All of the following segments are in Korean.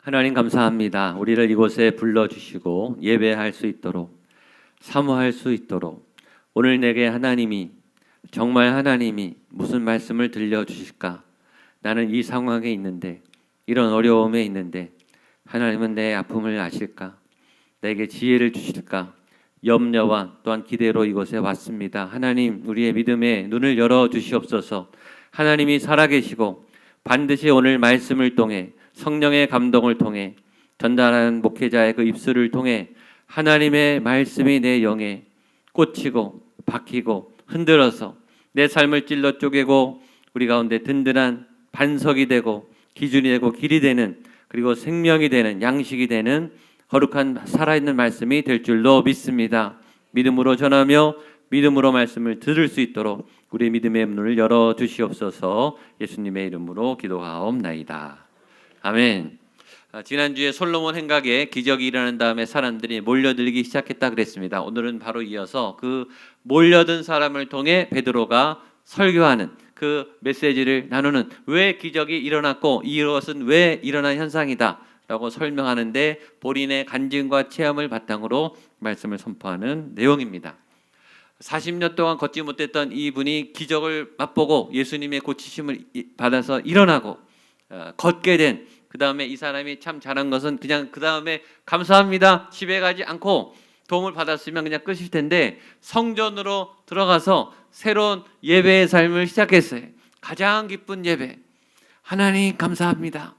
하나님 감사합니다. 우리를 이곳에 불러주시고 예배할 수 있도록 사모할 수 있도록 오늘 내게 하나님이 정말 하나님이 무슨 말씀을 들려주실까? 나는 이 상황에 있는데 이런 어려움에 있는데 하나님은 내 아픔을 아실까? 내게 지혜를 주실까? 염려와 또한 기대로 이곳에 왔습니다. 하나님 우리의 믿음의 눈을 열어주시옵소서. 하나님이 살아계시고 반드시 오늘 말씀을 통해 성령의 감동을 통해 전달하는 목회자의 그 입술을 통해 하나님의 말씀이 내 영에 꽂히고 박히고 흔들어서 내 삶을 찔러 쪼개고 우리 가운데 든든한 반석이 되고 기준이 되고 길이 되는 그리고 생명이 되는 양식이 되는 거룩한 살아있는 말씀이 될 줄로 믿습니다. 믿음으로 전하며 믿음으로 말씀을 들을 수 있도록 우리 믿음의 문을 열어주시옵소서. 예수님의 이름으로 기도하옵나이다. 아멘. 지난주에 솔로몬 행각에 기적이 일어난 다음에 사람들이 몰려들기 시작했다 그랬습니다. 오늘은 바로 이어서 그 몰려든 사람을 통해 베드로가 설교하는 그 메시지를 나누는 왜 기적이 일어났고 이것은 왜 일어난 현상이다 라고 설명하는데 본인의 간증과 체험을 바탕으로 말씀을 선포하는 내용입니다. 40년 동안 걷지 못했던 이분이 기적을 맛보고 예수님의 고치심을 받아서 일어나고 걷게 된 그 다음에 이 사람이 참 잘한 것은 그냥 그 다음에 감사합니다 집에 가지 않고 도움을 받았으면 그냥 끝일 텐데 성전으로 들어가서 새로운 예배의 삶을 시작했어요. 가장 기쁜 예배, 하나님 감사합니다.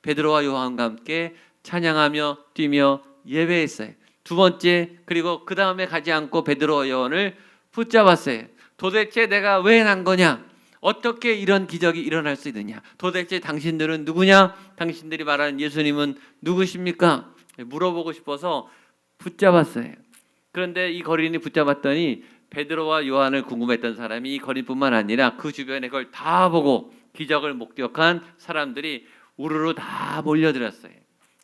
베드로와 요한과 함께 찬양하며 뛰며 예배했어요. 두 번째, 그리고 그 다음에 가지 않고 베드로와 요한을 붙잡았어요. 도대체 내가 왜 난 거냐? 어떻게 이런 기적이 일어날 수 있느냐? 도대체 당신들은 누구냐? 당신들이 말하는 예수님은 누구십니까? 물어보고 싶어서 붙잡았어요. 그런데 이 거린이 붙잡았더니 베드로와 요한을 궁금했던 사람이 이 거린뿐만 아니라 그 주변에 그걸 다 보고 기적을 목격한 사람들이 우르르 다 몰려들었어요.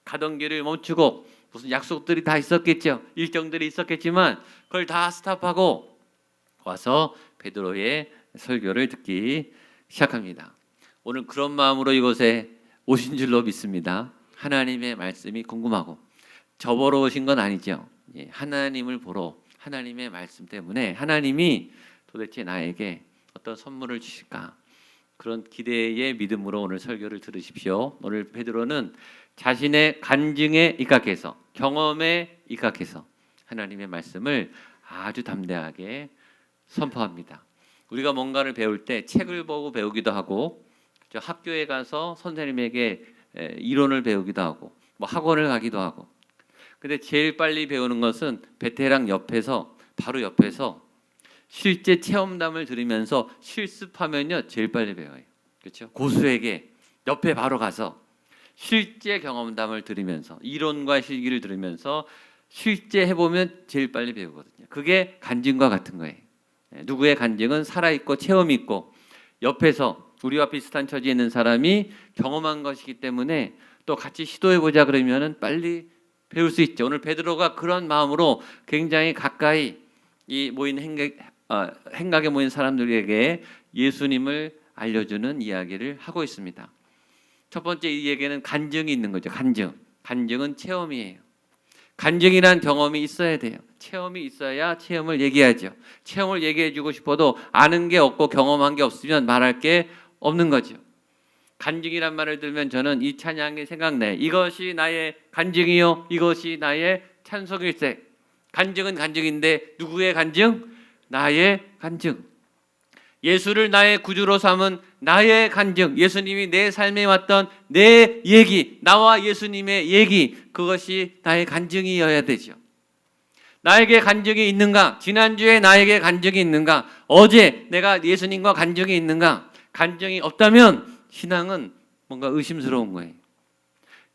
가던 길을 멈추고 무슨 약속들이 다 있었겠죠. 일정들이 있었겠지만 그걸 다 스탑하고 와서 베드로의 설교를 듣기 시작합니다. 오늘 그런 마음으로 이곳에 오신 줄로 믿습니다. 하나님의 말씀이 궁금하고 저보러 오신 건 아니죠. 하나님을 보러 하나님의 말씀 때문에 하나님이 도대체 나에게 어떤 선물을 주실까? 그런 기대의 믿음으로 오늘 설교를 들으십시오. 오늘 베드로는 자신의 간증에 입각해서 경험에 입각해서 하나님의 말씀을 아주 담대하게 선포합니다. 우리가 뭔가를 배울 때 책을 보고 배우기도 하고 학교에 가서 선생님에게 이론을 배우기도 하고 뭐 학원을 가기도 하고 근데 제일 빨리 배우는 것은 베테랑 옆에서 바로 옆에서 실제 체험담을 들으면서 실습하면요 제일 빨리 배워요. 그렇죠? 고수에게 옆에 바로 가서 실제 경험담을 들으면서 이론과 실기를 들으면서 실제 해보면 제일 빨리 배우거든요. 그게 간증과 같은 거예요. 누구의 간증은 살아있고 체험이 있고 옆에서 우리와 비슷한 처지에 있는 사람이 경험한 것이기 때문에 또 같이 시도해보자 그러면 빨리 배울 수 있죠. 오늘 베드로가 그런 마음으로 굉장히 가까이 이 모인 행각에 모인 사람들에게 예수님을 알려주는 이야기를 하고 있습니다. 첫 번째 이 얘기는 간증이 있는 거죠. 간증은 체험이에요. 간증이란 경험이 있어야 돼요. 체험이 있어야 체험을 얘기하죠. 체험을 얘기해주고 싶어도 아는 게 없고 경험한 게 없으면 말할 게 없는 거죠. 간증이란 말을 들으면 저는 이 찬양이 생각나요. 이것이 나의 간증이요 이것이 나의 찬송일세. 간증은 간증인데 누구의 간증? 나의 간증. 예수를 나의 구주로 삼은 나의 간증, 예수님이 내 삶에 왔던 내 얘기, 나와 예수님의 얘기, 그것이 나의 간증이어야 되죠. 나에게 간증이 있는가? 지난주에 나에게 간증이 있는가? 어제 내가 예수님과 간증이 있는가? 간증이 없다면 신앙은 뭔가 의심스러운 거예요.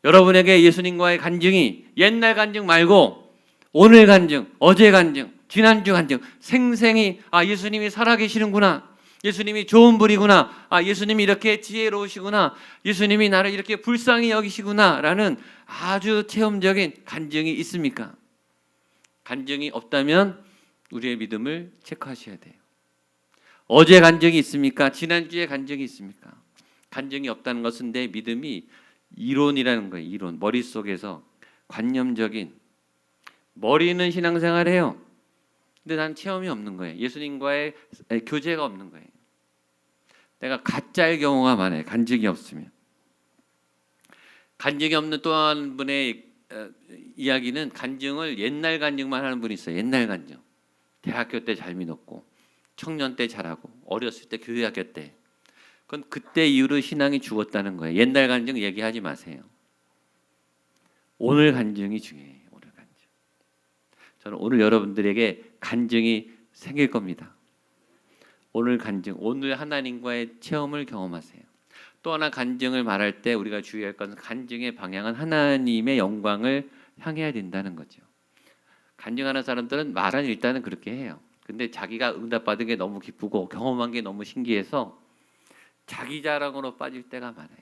여러분에게 예수님과의 간증이 옛날 간증 말고 오늘 간증, 어제 간증, 지난주 간증, 생생히 예수님이 살아계시는구나. 예수님이 좋은 분이구나. 예수님이 이렇게 지혜로우시구나. 예수님이 나를 이렇게 불쌍히 여기시구나 라는 아주 체험적인 간증이 있습니까? 간증이 없다면 우리의 믿음을 체크하셔야 돼요. 어제 간증이 있습니까? 지난주에 간증이 있습니까? 간증이 없다는 것은 내 믿음이 이론이라는 거예요. 이론. 머릿속에서 관념적인 머리는 신앙생활해요. 근데 난 체험이 없는 거예요. 예수님과의 교제가 없는 거예요. 내가 가짜일 경우가 많아요. 간증이 없으면. 간증이 없는 또 한 분의 이야기는 간증을 옛날 간증만 하는 분이 있어요. 옛날 간증. 대학교 때 잘 믿었고 청년 때 잘하고 어렸을 때 교회 학교 때. 그건 그때 이후로 신앙이 죽었다는 거예요. 옛날 간증 얘기하지 마세요. 오늘 간증이 중요해요. 오늘 간증. 저는 오늘 여러분들에게 간증이 생길 겁니다. 오늘 간증, 오늘 하나님과의 체험을 경험하세요. 또 하나 간증을 말할 때 우리가 주의할 것은 간증의 방향은 하나님의 영광을 향해야 된다는 거죠. 간증하는 사람들은 말은 일단은 그렇게 해요. 근데 자기가 응답받은 게 너무 기쁘고 경험한 게 너무 신기해서 자기 자랑으로 빠질 때가 많아요.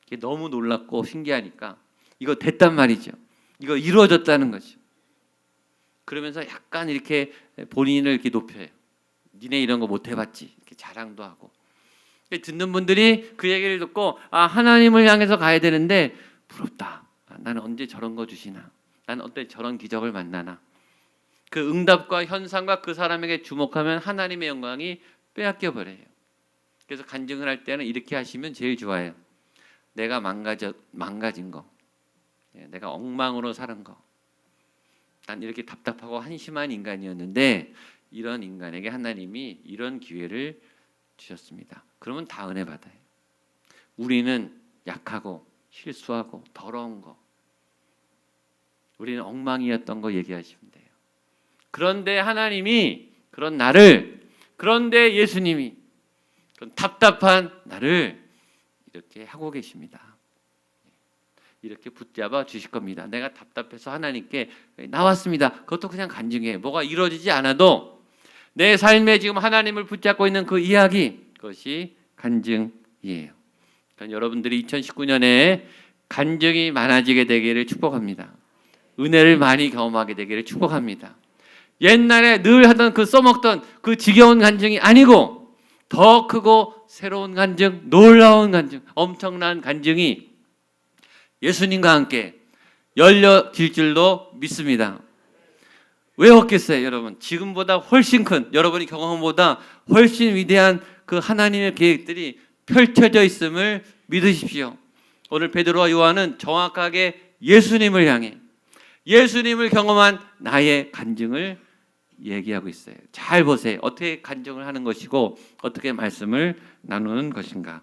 이게 너무 놀랍고 신기하니까 이거 됐단 말이죠. 이거 이루어졌다는 거죠. 그러면서 약간 이렇게 본인을 이렇게 높여요. 니네 이런 거 못 해봤지. 이렇게 자랑도 하고. 듣는 분들이 그 얘기를 듣고 하나님을 향해서 가야 되는데 부럽다. 나는 언제 저런 거 주시나. 나는 언제 저런 기적을 만나나. 그 응답과 현상과 그 사람에게 주목하면 하나님의 영광이 빼앗겨 버려요. 그래서 간증을 할 때는 이렇게 하시면 제일 좋아요. 내가 망가진 거, 내가 엉망으로 사는 거, 난 이렇게 답답하고 한심한 인간이었는데 이런 인간에게 하나님이 이런 기회를 주셨습니다. 그러면 다 은혜 받아요. 우리는 약하고 실수하고 더러운 거, 우리는 엉망이었던 거 얘기하시면 돼요. 그런데 하나님이 그런 나를, 그런데 예수님이 그런 답답한 나를 이렇게 하고 계십니다. 이렇게 붙잡아 주실 겁니다. 내가 답답해서 하나님께 나왔습니다. 그것도 그냥 간증이에요. 뭐가 이루어지지 않아도 내 삶에 지금 하나님을 붙잡고 있는 그 이야기, 그것이 간증이에요. 그러니까 여러분들이 2019년에 간증이 많아지게 되기를 축복합니다. 은혜를 많이 경험하게 되기를 축복합니다. 옛날에 늘 하던 그 써먹던 그 지겨운 간증이 아니고 더 크고 새로운 간증, 놀라운 간증, 엄청난 간증이 예수님과 함께 열려질 줄로 믿습니다. 왜 없겠어요, 여러분? 지금보다 훨씬 큰, 여러분이 경험보다 훨씬 위대한 그 하나님의 계획들이 펼쳐져 있음을 믿으십시오. 오늘 베드로와 요한은 정확하게 예수님을 향해 예수님을 경험한 나의 간증을 얘기하고 있어요. 잘 보세요. 어떻게 간증을 하는 것이고 어떻게 말씀을 나누는 것인가.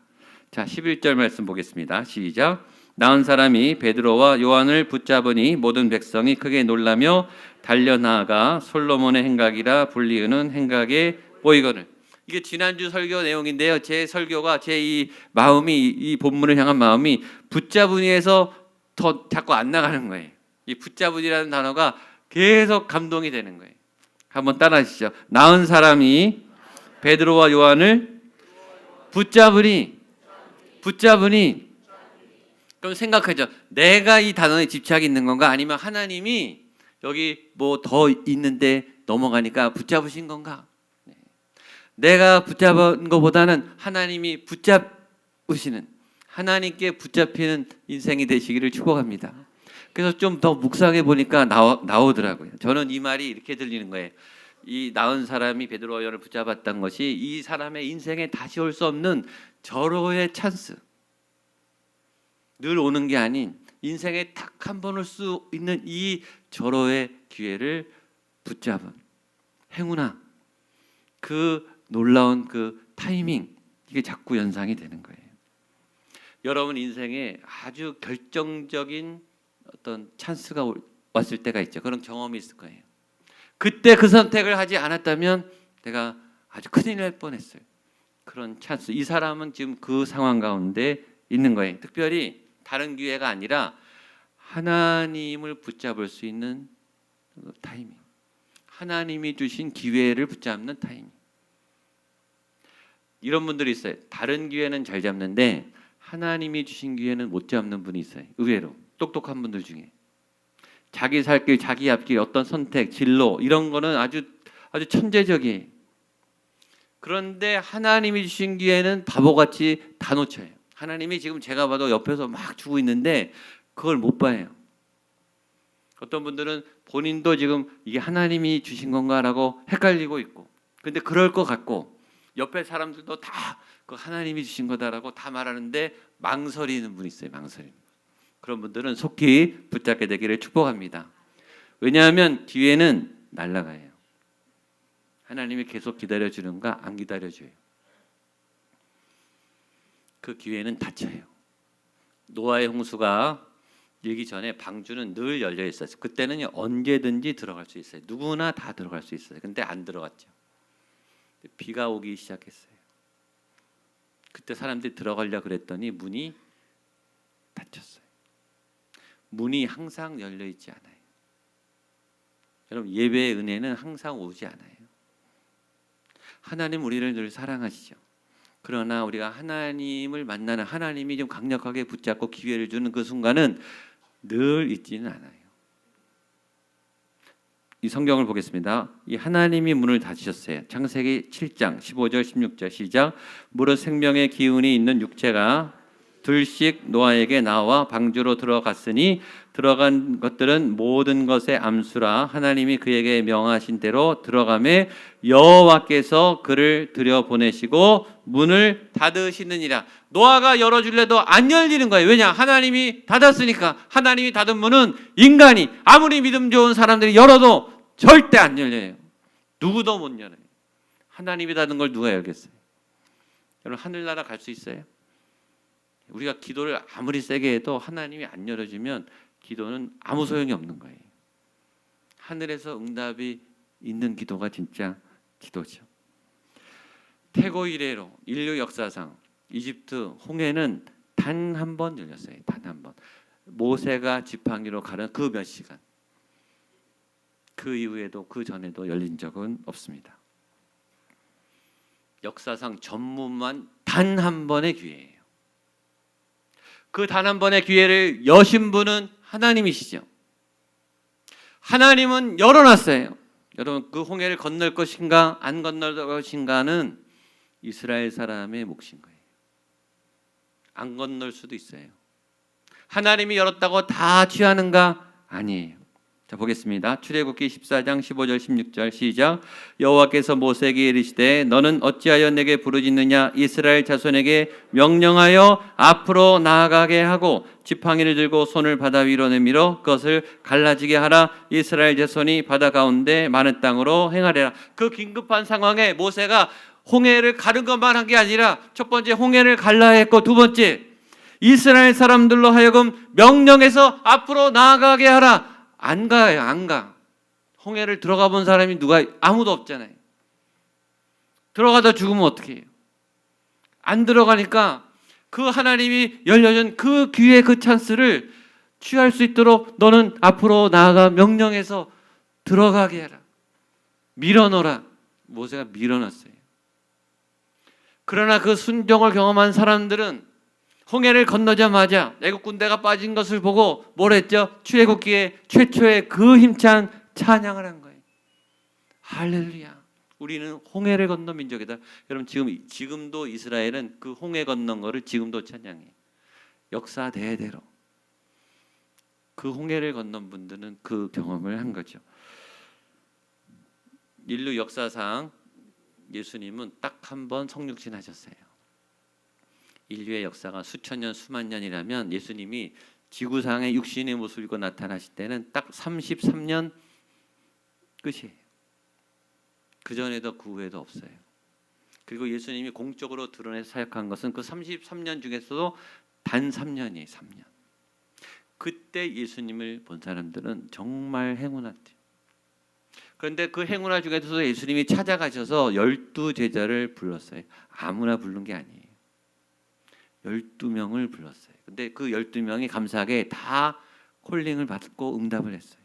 자, 11절 말씀 보겠습니다. 시작. 나은 사람이 베드로와 요한을 붙잡으니 모든 백성이 크게 놀라며 달려나가 솔로몬의 행각이라 불리우는 행각에 보이거늘. 이게 지난주 설교 내용인데요. 제 설교가 제 이 마음이 이 본문을 향한 마음이 붙잡으니에서 더 자꾸 안 나가는 거예요. 이 붙잡으니라는 단어가 계속 감동이 되는 거예요. 한번 따라하시죠. 나은 사람이 베드로와 요한을 붙잡으니 그럼 생각하죠. 내가 이 단어에 집착이 있는 건가? 아니면 하나님이 여기 뭐 더 있는데 넘어가니까 붙잡으신 건가? 내가 붙잡은 것보다는 하나님이 붙잡으시는, 하나님께 붙잡히는 인생이 되시기를 축복합니다. 그래서 좀 더 묵상해 보니까 나오더라고요. 저는 이 말이 이렇게 들리는 거예요. 이 나은 사람이 베드로와 요한을 붙잡았던 것이 이 사람의 인생에 다시 올 수 없는 절호의 찬스, 늘 오는 게 아닌 인생에 딱 한 번 올 수 있는 이 절호의 기회를 붙잡은 행운아, 그 놀라운 그 타이밍, 이게 자꾸 연상이 되는 거예요. 여러분 인생에 아주 결정적인 어떤 찬스가 왔을 때가 있죠. 그런 경험이 있을 거예요. 그때 그 선택을 하지 않았다면 내가 아주 큰일 날 뻔했어요. 그런 찬스. 이 사람은 지금 그 상황 가운데 있는 거예요. 특별히 다른 기회가 아니라 하나님을 붙잡을 수 있는 타이밍. 하나님이 주신 기회를 붙잡는 타이밍. 이런 분들이 있어요. 다른 기회는 잘 잡는데 하나님이 주신 기회는 못 잡는 분이 있어요. 의외로 똑똑한 분들 중에 자기 살 길, 자기 앞길, 어떤 선택, 진로 이런 거는 아주 천재적이에요. 그런데 하나님이 주신 기회는 바보같이 다 놓쳐요. 하나님이 지금 제가 봐도 옆에서 막 주고 있는데 그걸 못 봐요. 어떤 분들은 본인도 지금 이게 하나님이 주신 건가라고 헷갈리고 있고, 근데 그럴 것 같고 옆에 사람들도 다 그 하나님이 주신 거다라고 다 말하는데 망설이는 분이 있어요. 망설이는 분. 그런 분들은 속히 붙잡게 되기를 축복합니다. 왜냐하면 뒤에는 날아가요. 하나님이 계속 기다려주는가 안 기다려줘요. 그 기회는 닫혀요. 노아의 홍수가 일기 전에 방주는 늘 열려 있었어요. 그때는 언제든지 들어갈 수 있어요. 누구나 다 들어갈 수 있어요. 근데 안 들어갔죠. 비가 오기 시작했어요. 그때 사람들이 들어가려 그랬더니 문이 닫혔어요. 문이 항상 열려 있지 않아요. 여러분, 예배의 은혜는 항상 오지 않아요. 하나님 우리를 늘 사랑하시죠. 그러나 우리가 하나님을 만나는, 하나님이 좀 강력하게 붙잡고 기회를 주는 그 순간은 늘 있지는 않아요. 이 성경을 보겠습니다. 이 하나님이 문을 닫으셨어요. 창세기 7장 15절 16절 시작. 무릇 생명의 기운이 있는 육체가 둘씩 노아에게 나와 방주로 들어갔으니 들어간 것들은 모든 것의 암수라. 하나님이 그에게 명하신 대로 들어가매 여호와께서 그를 들여보내시고 문을 닫으시느니라. 노아가 열어줄래도 안 열리는 거예요. 왜냐? 하나님이 닫았으니까. 하나님이 닫은 문은 인간이 아무리 믿음 좋은 사람들이 열어도 절대 안 열려요. 누구도 못 열어요. 하나님이 닫은 걸 누가 열겠어요? 여러분, 하늘나라 갈 수 있어요? 우리가 기도를 아무리 세게 해도 하나님이 안 열어주면 기도는 아무 소용이 없는 거예요. 하늘에서 응답이 있는 기도가 진짜 기도죠. 태고 이래로 인류 역사상 이집트 홍해는 단 한 번 열렸어요. 단 한 번. 모세가 지팡이로 가른 그 몇 시간. 그 이후에도 그 전에도 열린 적은 없습니다. 역사상 전무만 단 한 번의 기회예요. 그 단 한 번의 기회를 여신 분은 하나님이시죠. 하나님은 열어놨어요. 여러분, 그 홍해를 건널 것인가 안 건널 것인가는 이스라엘 사람의 몫인 거예요. 안 건널 수도 있어요. 하나님이 열었다고 다 취하는가? 아니에요. 자, 보겠습니다. 출애굽기 14장 15절 16절 시작. 여호와께서 모세에게 이르시되 너는 어찌하여 내게 부르짖느냐? 이스라엘 자손에게 명령하여 앞으로 나아가게 하고 지팡이를 들고 손을 바다 위로 내밀어 그것을 갈라지게 하라. 이스라엘 자손이 바다 가운데 많은 땅으로 행하리라. 그 긴급한 상황에 모세가 홍해를 가른 것만 한 게 아니라 첫 번째 홍해를 갈라야 했고, 두 번째 이스라엘 사람들로 하여금 명령해서 앞으로 나아가게 하라. 안 가요. 안 가. 홍해를 들어가 본 사람이 누가 아무도 없잖아요. 들어가다 죽으면 어떻게 해요? 안 들어가니까 그 하나님이 열려준 그 기회, 그 찬스를 취할 수 있도록 너는 앞으로 나아가 명령해서 들어가게 해라. 밀어넣어라. 모세가 밀어놨어요. 그러나 그 순종을 경험한 사람들은 홍해를 건너자마자 애국 군대가 빠진 것을 보고 뭘 했죠? 출애굽기에 최초의 그 힘찬 찬양을 한 거예요. 할렐루야. 우리는 홍해를 건너 민족이다. 여러분, 지금도 이스라엘은 그 홍해 건넌 거를 지금도 찬양해요. 역사 대대로 그 홍해를 건넌 분들은 그 경험을 한 거죠. 인류 역사상 예수님은 딱 한 번 성육신하셨어요. 인류의 역사가 수천 년, 수만 년이라면 예수님이 지구상의 육신의 모습을 입고 나타나실 때는 딱 33년 끝이에요. 그 전에도 그 후에도 없어요. 그리고 예수님이 공적으로 드러내서 사역한 것은 그 33년 중에서도 단 3년이에요. 3년. 그때 예수님을 본 사람들은 정말 행운했대요. 그런데 그 행운화 중에서도 예수님이 찾아가셔서 12제자를 불렀어요. 아무나 부른 게 아니에요. 12명을 불렀어요. 근데 그 12명이 감사하게 다 콜링을 받고 응답을 했어요.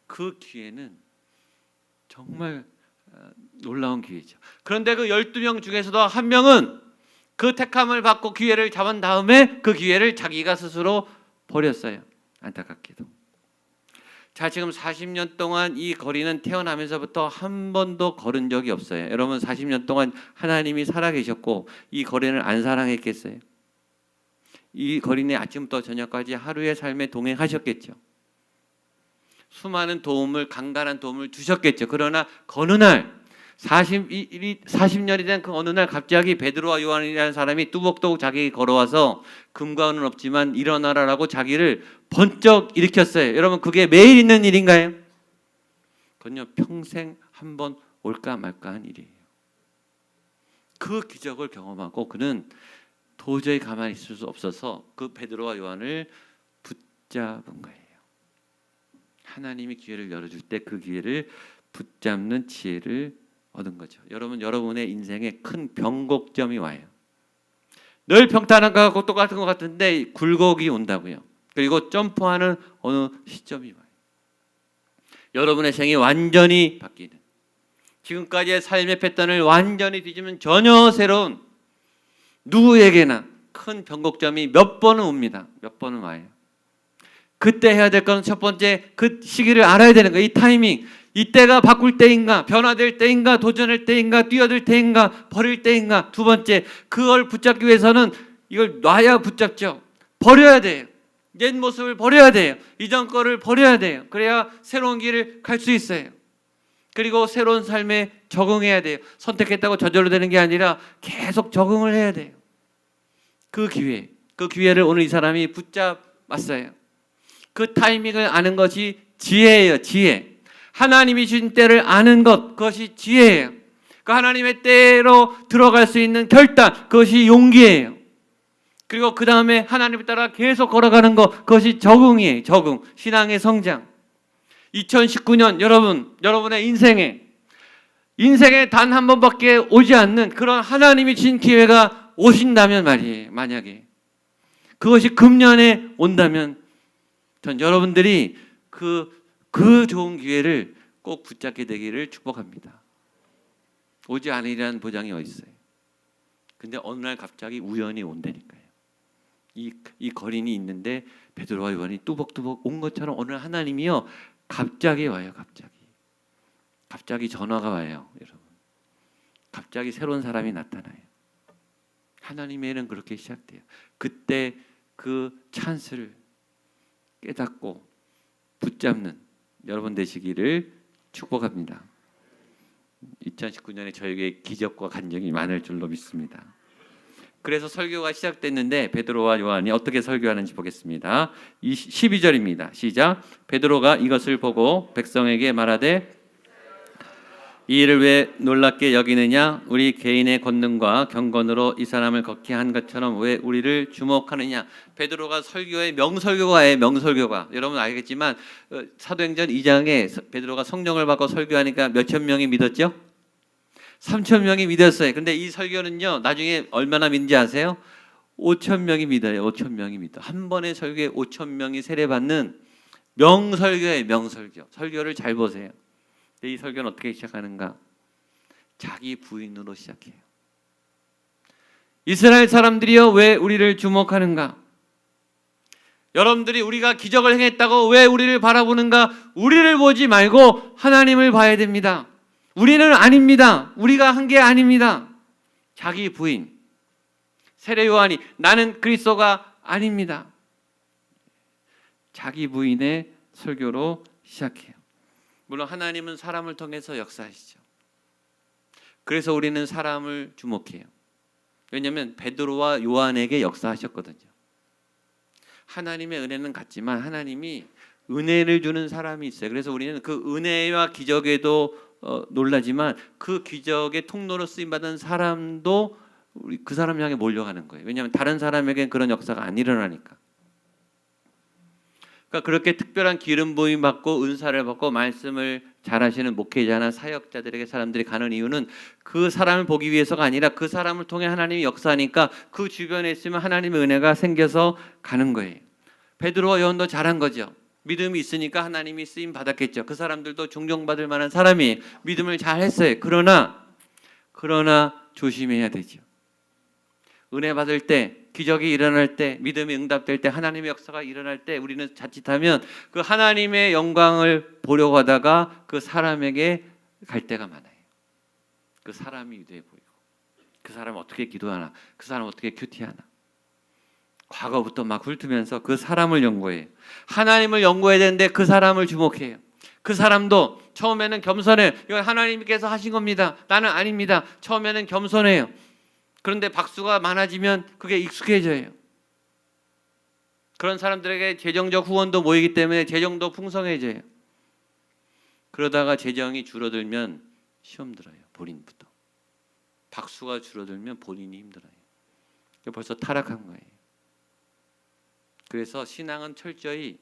그 기회는 정말 놀라운 기회죠. 그런데 그 12명 중에서도 한 명은 그 택함을 받고 기회를 잡은 다음에 그 기회를 자기가 스스로 버렸어요. 안타깝게도. 자, 지금 40년 동안 이 거리는 태어나면서부터 한 번도 걸은 적이 없어요. 여러분, 40년 동안 하나님이 살아계셨고 이 거리를 안 사랑했겠어요? 이 거린의 아침부터 저녁까지 하루의 삶에 동행하셨겠죠. 수많은 도움을, 간간한 도움을 주셨겠죠. 그러나 어느 날 40년이 된 그 어느 날 갑자기 베드로와 요한이라는 사람이 뚜벅뚜벅 자기에게 걸어와서 금과 은은 없지만 일어나라라고 자기를 번쩍 일으켰어요. 여러분, 그게 매일 있는 일인가요? 그건요, 평생 한번 올까 말까 한 일이에요. 그 기적을 경험하고 그는 도저히 가만히 있을 수 없어서 그 베드로와 요한을 붙잡은 거예요. 하나님이 기회를 열어줄 때 그 기회를 붙잡는 지혜를 얻은 거죠. 여러분, 여러분의 인생에 큰 변곡점이 와요. 늘 평탄한 것과 똑같은 것 같은데 굴곡이 온다고요. 그리고 점프하는 어느 시점이 와요. 여러분의 생이 완전히 바뀌는, 지금까지의 삶의 패턴을 완전히 뒤집는 전혀 새로운, 누구에게나 큰 변곡점이 몇 번은 옵니다. 몇 번은 와요. 그때 해야 될 건 첫 번째, 그 시기를 알아야 되는 거예요. 이 타이밍, 이때가 바꿀 때인가, 변화될 때인가, 도전할 때인가, 뛰어들 때인가, 버릴 때인가. 두 번째, 그걸 붙잡기 위해서는 이걸 놔야 붙잡죠. 버려야 돼요. 옛 모습을 버려야 돼요. 이전 거를 버려야 돼요. 그래야 새로운 길을 갈 수 있어요. 그리고 새로운 삶에 적응해야 돼요. 선택했다고 저절로 되는 게 아니라 계속 적응을 해야 돼요. 그 기회를 오늘 이 사람이 붙잡았어요. 그 타이밍을 아는 것이 지혜예요. 지혜. 하나님이 주신 때를 아는 것, 그것이 지혜예요. 그 하나님의 때로 들어갈 수 있는 결단, 그것이 용기예요. 그리고 그 다음에 하나님을 따라 계속 걸어가는 것, 그것이 적응이에요. 적응, 신앙의 성장. 2019년 여러분의 인생에 단 한 번밖에 오지 않는 그런 하나님이 주신 기회가 오신다면 말이에요. 만약에 그것이 금년에 온다면 전 여러분들이 그 좋은 기회를 꼭 붙잡게 되기를 축복합니다. 오지 않으리라는 보장이 어디 있어요? 근데 어느 날 갑자기 우연히 온다니까요. 이 거린이 있는데 베드로와 요한이 뚜벅뚜벅 온 것처럼 오늘 하나님이요, 갑자기 와요. 갑자기 전화가 와요. 여러분, 갑자기 새로운 사람이 나타나요. 하나님의 일은 그렇게 시작돼요. 그때 그 찬스를 깨닫고 붙잡는 여러분 되시기를 축복합니다. 2019년에 저에게 기적과 간증이 많을 줄로 믿습니다. 그래서 설교가 시작됐는데 베드로와 요한이 어떻게 설교하는지 보겠습니다. 12절입니다. 시작. 베드로가 이것을 보고 백성에게 말하되 이 일을 왜 놀랍게 여기느냐? 우리 개인의 권능과 경건으로 이 사람을 걷게 한 것처럼 왜 우리를 주목하느냐? 베드로가 설교의 명설교가예요. 명설교가. 여러분 알겠지만 사도행전 2장에 베드로가 성령을 받고 설교하니까 몇천 명이 믿었죠? 3천 명이 믿었어요. 그런데 이 설교는요, 나중에 얼마나 믿는지 아세요? 5천 명이 믿어요. 5천 명이 믿어. 한 번의 설교에 5천 명이 세례받는 명설교예요. 명설교. 설교를 잘 보세요. 이 설교는 어떻게 시작하는가? 자기 부인으로 시작해요. 이스라엘 사람들이여 왜 우리를 주목하는가? 여러분들이 우리가 기적을 행했다고 왜 우리를 바라보는가? 우리를 보지 말고 하나님을 봐야 됩니다. 우리는 아닙니다. 우리가 한 게 아닙니다. 자기 부인 세례 요한이 나는 그리스도가 아닙니다. 자기 부인의 설교로 시작해요. 물론 하나님은 사람을 통해서 역사하시죠. 그래서 우리는 사람을 주목해요. 왜냐하면 베드로와 요한에게 역사하셨거든요. 하나님의 은혜는 같지만 하나님이 은혜를 주는 사람이 있어요. 그래서 우리는 그 은혜와 기적에도 놀라지만 그 기적의 통로로 쓰임받은 사람도 그 사람 향해 몰려가는 거예요. 왜냐하면 다른 사람에게는 그런 역사가 안 일어나니까. 그러니까 그렇게 특별한 기름 부임 받고 은사를 받고 말씀을 잘하시는 목회자나 사역자들에게 사람들이 가는 이유는 그 사람을 보기 위해서가 아니라 그 사람을 통해 하나님이 역사하니까 그 주변에 있으면 하나님의 은혜가 생겨서 가는 거예요. 베드로와 요한도 잘한 거죠. 믿음이 있으니까 하나님이 쓰임 받았겠죠. 그 사람들도 존경받을 만한 사람이 믿음을 잘 했어요. 그러나 조심해야 되죠. 은혜 받을 때, 기적이 일어날 때, 믿음이 응답될 때, 하나님의 역사가 일어날 때 우리는 자칫하면 그 하나님의 영광을 보려고 하다가 그 사람에게 갈 때가 많아요. 그 사람이 위대해 보이고 그 사람 어떻게 기도하나, 그 사람 어떻게 큐티하나. 과거부터 막 훑으면서 그 사람을 연구해요. 하나님을 연구해야 되는데 그 사람을 주목해요. 그 사람도 처음에는 겸손해요. 이건 하나님께서 하신 겁니다. 나는 아닙니다. 처음에는 겸손해요. 그런데 박수가 많아지면 그게 익숙해져요. 그런 사람들에게 재정적 후원도 모이기 때문에 재정도 풍성해져요. 그러다가 재정이 줄어들면 시험 들어요. 본인부터. 박수가 줄어들면 본인이 힘들어요. 벌써 타락한 거예요. 그래서 신앙은 철저히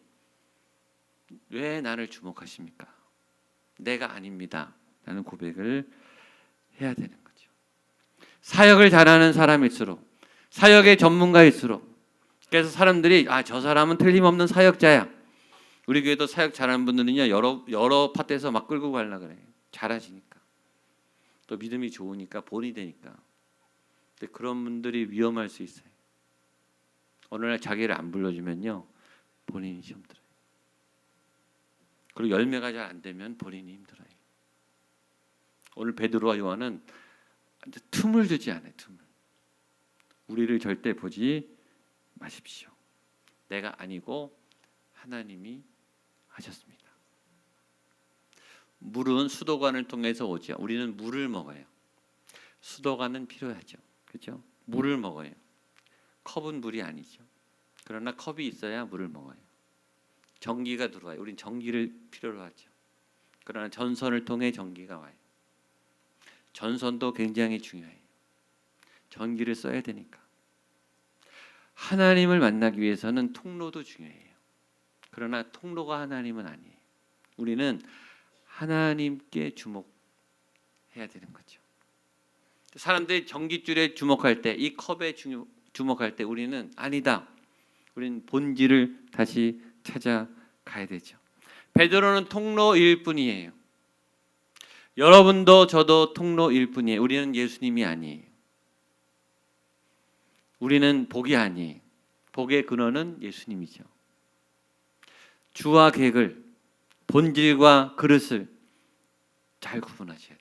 왜 나를 주목하십니까? 내가 아닙니다. 라는 고백을 해야 되는 거죠. 사역을 잘하는 사람일수록, 사역의 전문가일수록, 그래서 사람들이 저 사람은 틀림없는 사역자야. 우리 교회도 사역 잘하는 분들은요, 여러 파트에서 막 끌고 가려고 그래요. 잘하시니까. 또 믿음이 좋으니까, 본이 되니까. 근데 그런 분들이 위험할 수 있어요. 어느 날 자기를 안 불러주면요, 본인이 힘들어요. 그리고 열매가 잘 안 되면 본인이 힘들어요. 오늘 베드로와 요한은 틈을 주지 않아요. 틈을. 우리를 절대 보지 마십시오. 내가 아니고 하나님이 하셨습니다. 물은 수도관을 통해서 오죠. 우리는 물을 먹어요. 수도관은 필요하죠. 그렇죠? 물을 먹어요. 컵은 물이 아니죠. 그러나 컵이 있어야 물을 먹어요. 전기가 들어와요. 우린 전기를 필요로 하죠. 그러나 전선을 통해 전기가 와요. 전선도 굉장히 중요해요. 전기를 써야 되니까. 하나님을 만나기 위해서는 통로도 중요해요. 그러나 통로가 하나님은 아니에요. 우리는 하나님께 주목해야 되는 거죠. 사람들이 전깃줄에 주목할 때, 이 컵에 주목할 때 우리는 아니다. 우리는 본질을 다시 찾아가야 되죠. 베드로는 통로일 뿐이에요. 여러분도 저도 통로일 뿐이에요. 우리는 예수님이 아니에요. 우리는 복이 아니에요. 복의 근원은 예수님이죠. 주와 객을, 본질과 그릇을 잘 구분하셔야 돼요.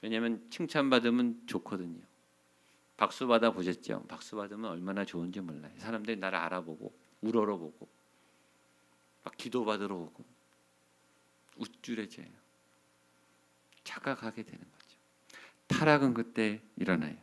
왜냐하면 칭찬받으면 좋거든요. 박수 받아 보셨죠? 박수 받으면 얼마나 좋은지 몰라요. 사람들이 나를 알아보고 우러러보고 막 기도받으러 오고 우쭐해져요. 착각하게 되는 거죠. 타락은 그때 일어나요.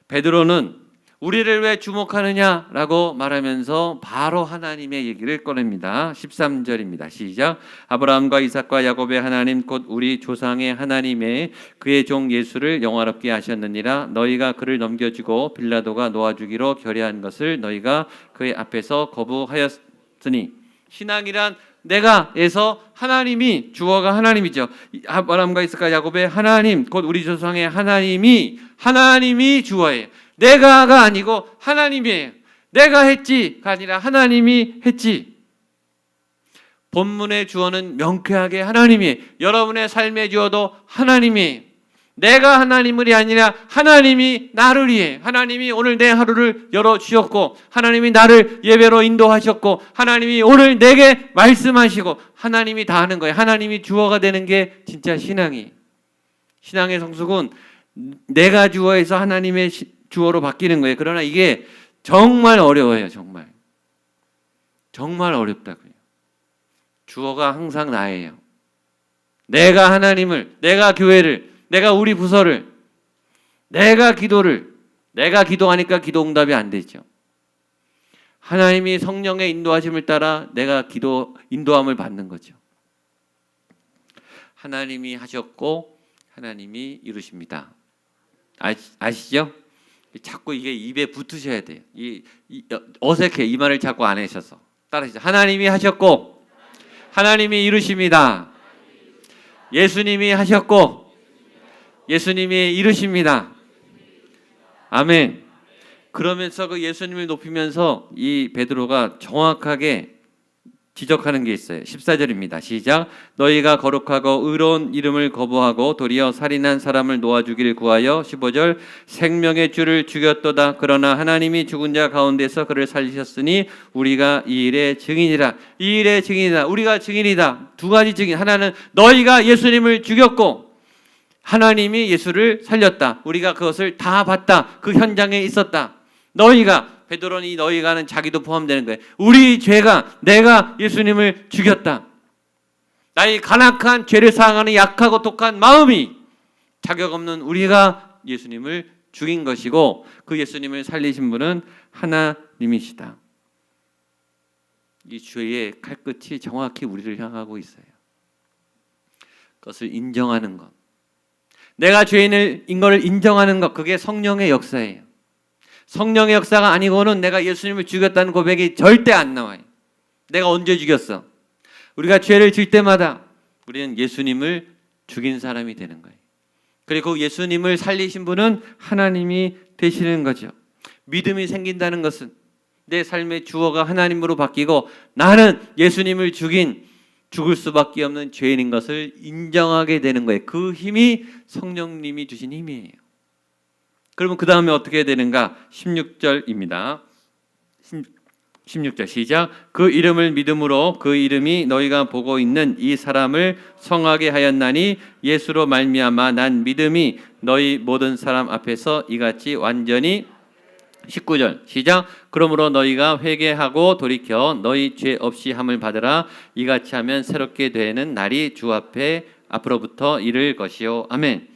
베드로는 우리를 왜 주목하느냐라고 말하면서 바로 하나님의 얘기를 꺼냅니다. 13절입니다. 시작. 아브라함과 이삭과 야곱의 하나님 곧 우리 조상의 하나님의 그의 종 예수를 영화롭게 하셨느니라. 너희가 그를 넘겨주고 빌라도가 놓아주기로 결의한 것을 너희가 그의 앞에서 거부하였으니. 신앙이란 내가에서 하나님이, 주어가 하나님이죠. 아브라함과 이삭과 야곱의 하나님 곧 우리 조상의 하나님이 주어예요. 내가가 아니고 하나님이에요. 내가 했지가 아니라 하나님이 했지. 본문의 주어는 명쾌하게 하나님이에요. 여러분의 삶의 주어도 하나님이에요. 내가 하나님을이 아니라 하나님이 나를 위해, 하나님이 오늘 내 하루를 열어주셨고, 하나님이 나를 예배로 인도하셨고, 하나님이 오늘 내게 말씀하시고, 하나님이 다 하는 거예요. 하나님이 주어가 되는 게 진짜 신앙이에요. 신앙의 성숙은 내가 주어에서 하나님의 주어로 바뀌는 거예요. 그러나 이게 정말 어려워요. 정말 어렵다고요. 주어가 항상 나예요. 내가 하나님을, 내가 교회를, 내가 우리 부서를, 내가 기도하니까 기도 응답이 안 되죠. 하나님이 성령의 인도하심을 따라 내가 기도 인도함을 받는 거죠. 하나님이 하셨고 하나님이 이루십니다. 아시죠? 자꾸 이게 입에 붙으셔야 돼요. 어색해. 이 말을 자꾸 안 하셔서 따라하시죠. 하나님이 하셨고 하나님이 이루십니다. 예수님이 하셨고 예수님이 이루십니다. 아멘. 그러면서 그 예수님을 높이면서 이 베드로가 정확하게 지적하는 게 있어요. 14절입니다. 시작. 너희가 거룩하고 의로운 이름을 거부하고 도리어 살인한 사람을 놓아주기를 구하여 15절 생명의 주를 죽였도다. 그러나 하나님이 죽은 자 가운데서 그를 살리셨으니 우리가 이 일의 증인이라. 이 일의 증인이다. 우리가 증인이다. 두 가지 증인. 하나는 너희가 예수님을 죽였고 하나님이 예수를 살렸다. 우리가 그것을 다 봤다. 그 현장에 있었다. 너희가 베드로는 이 너희가는 자기도 포함되는 거예요. 우리 죄가 내가 예수님을 죽였다. 나의 간악한 죄를 사랑하는 약하고 독한 마음이 자격 없는 우리가 예수님을 죽인 것이고 그 예수님을 살리신 분은 하나님이시다. 이 죄의 칼끝이 정확히 우리를 향하고 있어요. 그것을 인정하는 것, 내가 죄인인 것을 인정하는 것, 그게 성령의 역사예요. 성령의 역사가 아니고는 내가 예수님을 죽였다는 고백이 절대 안 나와요. 내가 언제 죽였어? 우리가 죄를 질 때마다 우리는 예수님을 죽인 사람이 되는 거예요. 그리고 예수님을 살리신 분은 하나님이 되시는 거죠. 믿음이 생긴다는 것은 내 삶의 주어가 하나님으로 바뀌고 나는 예수님을 죽을 수밖에 없는 죄인인 것을 인정하게 되는 거예요. 그 힘이 성령님이 주신 힘이에요. 그러면 그 다음에 어떻게 해야 되는가? 16절입니다. 16절 시작. 그 이름을 믿음으로 그 이름이 너희가 보고 있는 이 사람을 성하게 하였나니 예수로 말미암아 난 믿음이 너희 모든 사람 앞에서 이같이 완전히 19절 시작. 그러므로 너희가 회개하고 돌이켜 너희 죄 없이 함을 받으라. 이같이 하면 새롭게 되는 날이 주 앞에 앞으로부터 이를 것이요. 아멘.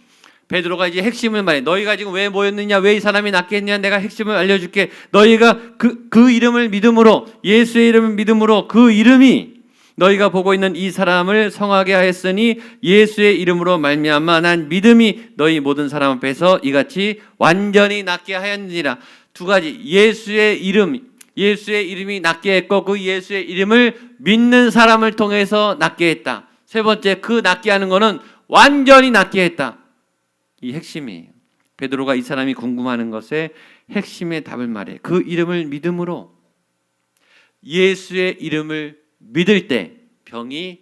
베드로가 이제 핵심을 말해. 너희가 지금 왜 모였느냐, 왜 이 사람이 낫겠냐, 내가 핵심을 알려줄게. 너희가 그 이름을 믿음으로, 예수의 이름을 믿음으로 그 이름이 너희가 보고 있는 이 사람을 성하게 하였으니 예수의 이름으로 말미암아 난 믿음이 너희 모든 사람 앞에서 이같이 완전히 낫게 하였느니라. 두 가지, 예수의 이름이 낫게 했고 그 예수의 이름을 믿는 사람을 통해서 낫게 했다. 세 번째, 그 낫게 하는 것은 완전히 낫게 했다. 이 핵심이에요. 베드로가 이 사람이 궁금하는 것에 핵심의 답을 말해. 그 이름을 믿음으로, 예수의 이름을 믿을 때 병이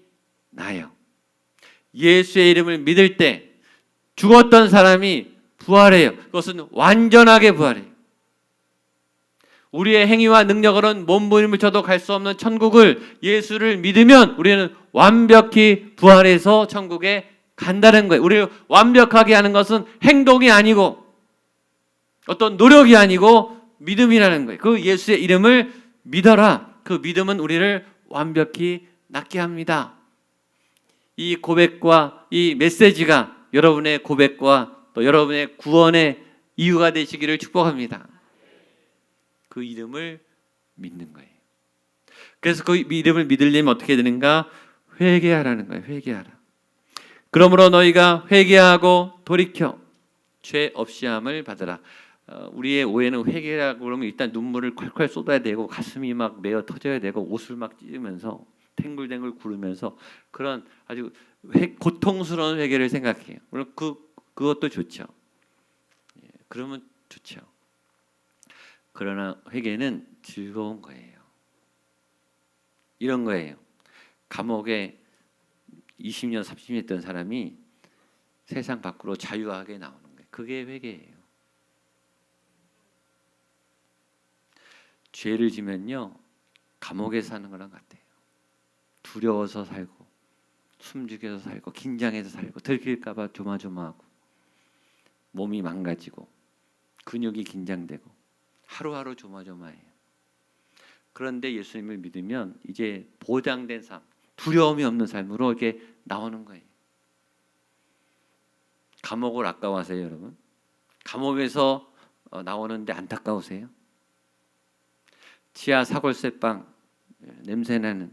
나요. 예수의 이름을 믿을 때 죽었던 사람이 부활해요. 그것은 완전하게 부활해요. 우리의 행위와 능력으로는 몸부림을 쳐도 갈 수 없는 천국을 예수를 믿으면 우리는 완벽히 부활해서 천국에 간다는 거예요. 우리를 완벽하게 하는 것은 행동이 아니고 어떤 노력이 아니고 믿음이라는 거예요. 그 예수의 이름을 믿어라. 그 믿음은 우리를 완벽히 낫게 합니다. 이 고백과 이 메시지가 여러분의 고백과 또 여러분의 구원의 이유가 되시기를 축복합니다. 그 이름을 믿는 거예요. 그래서 그 이름을 믿으려면 어떻게 되는가? 회개하라는 거예요. 회개하라. 그러므로 너희가 회개하고 돌이켜 죄 없이 함을 받으라. 우리의 오해는 회개라고 그러면 일단 눈물을 콸콸 쏟아야 되고 가슴이 막 메어 터져야 되고 옷을 막 찢으면서 탱글탱글 구르면서 그런 아주 고통스러운 회개를 생각해요. 물론 그것도 좋죠. 그러면 좋죠. 그러나 회개는 즐거운 거예요. 이런 거예요. 감옥에 20년, 30년 있던 사람이 세상 밖으로 자유하게 나오는 거예요. 그게 회개예요. 죄를 지면요, 감옥에 사는 거랑 같아요. 두려워서 살고, 숨죽여서 살고, 긴장해서 살고, 들킬까 봐 조마조마하고, 몸이 망가지고, 근육이 긴장되고, 하루하루 조마조마해요. 그런데 예수님을 믿으면 이제 보장된 삶, 두려움이 없는 삶으로 이렇게 나오는 거예요. 감옥을 아까워하세요, 여러분? 감옥에서 나오는데 안타까우세요? 지하 사골세방, 냄새나는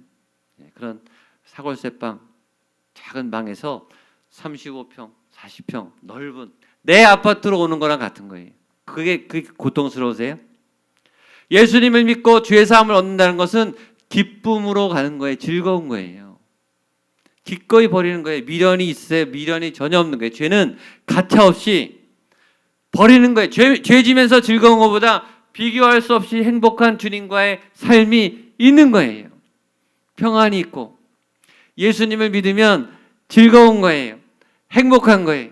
그런 사골세방 작은 방에서 35평, 40평 넓은 내 아파트로 오는 거랑 같은 거예요. 그게 고통스러우세요? 예수님을 믿고 죄 사함을 얻는다는 것은 기쁨으로 가는 거예요. 즐거운 거예요. 기꺼이 버리는 거예요. 미련이 있어요. 미련이 전혀 없는 거예요. 죄는 가차 없이 버리는 거예요. 죄 지면서 즐거운 것보다 비교할 수 없이 행복한 주님과의 삶이 있는 거예요. 평안이 있고 예수님을 믿으면 즐거운 거예요. 행복한 거예요.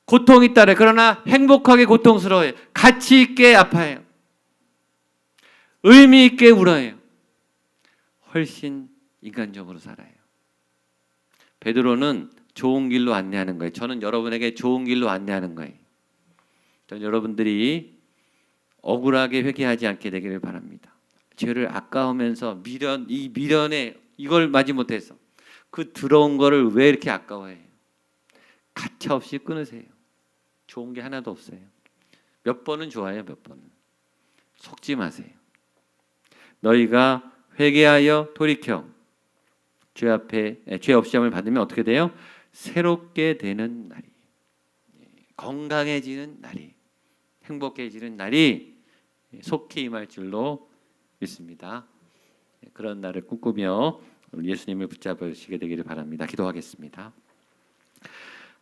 고통이 따라요. 그러나 행복하게 고통스러워요. 가치 있게 아파요. 의미 있게 울어요. 훨씬 인간적으로 살아요. 베드로는 좋은 길로 안내하는 거예요. 저는 여러분에게 좋은 길로 안내하는 거예요. 저는 여러분들이 억울하게 회개하지 않게 되기를 바랍니다. 죄를 아까우면서 이 미련에 이걸 마지 못해서 그 더러운 거를 왜 이렇게 아까워해요? 가차없이 끊으세요. 좋은 게 하나도 없어요. 몇 번은 좋아요, 몇 번은. 속지 마세요. 너희가 회개하여 돌이켜 죄 앞에 죄 없이 함을 받으면 어떻게 돼요? 새롭게 되는 날이, 건강해지는 날이, 행복해지는 날이 속히 임할 줄로 믿습니다. 그런 날을 꿈꾸며 예수님을 붙잡으시게 되기를 바랍니다. 기도하겠습니다.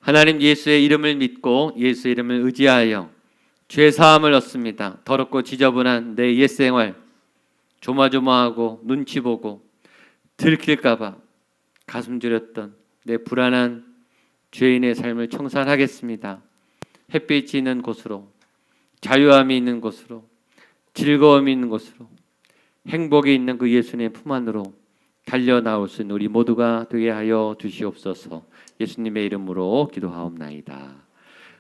하나님, 예수의 이름을 믿고 예수의 이름을 의지하여 죄 사함을 얻습니다. 더럽고 지저분한 내 옛생활, 조마조마하고 눈치 보고 들킬까 봐 가슴 졸였던 내 불안한 죄인의 삶을 청산하겠습니다. 햇빛이 있는 곳으로, 자유함이 있는 곳으로, 즐거움이 있는 곳으로, 행복이 있는 그 예수님의 품 안으로 달려나올 수 있는 우리 모두가 되게 하여 주시옵소서. 예수님의 이름으로 기도하옵나이다.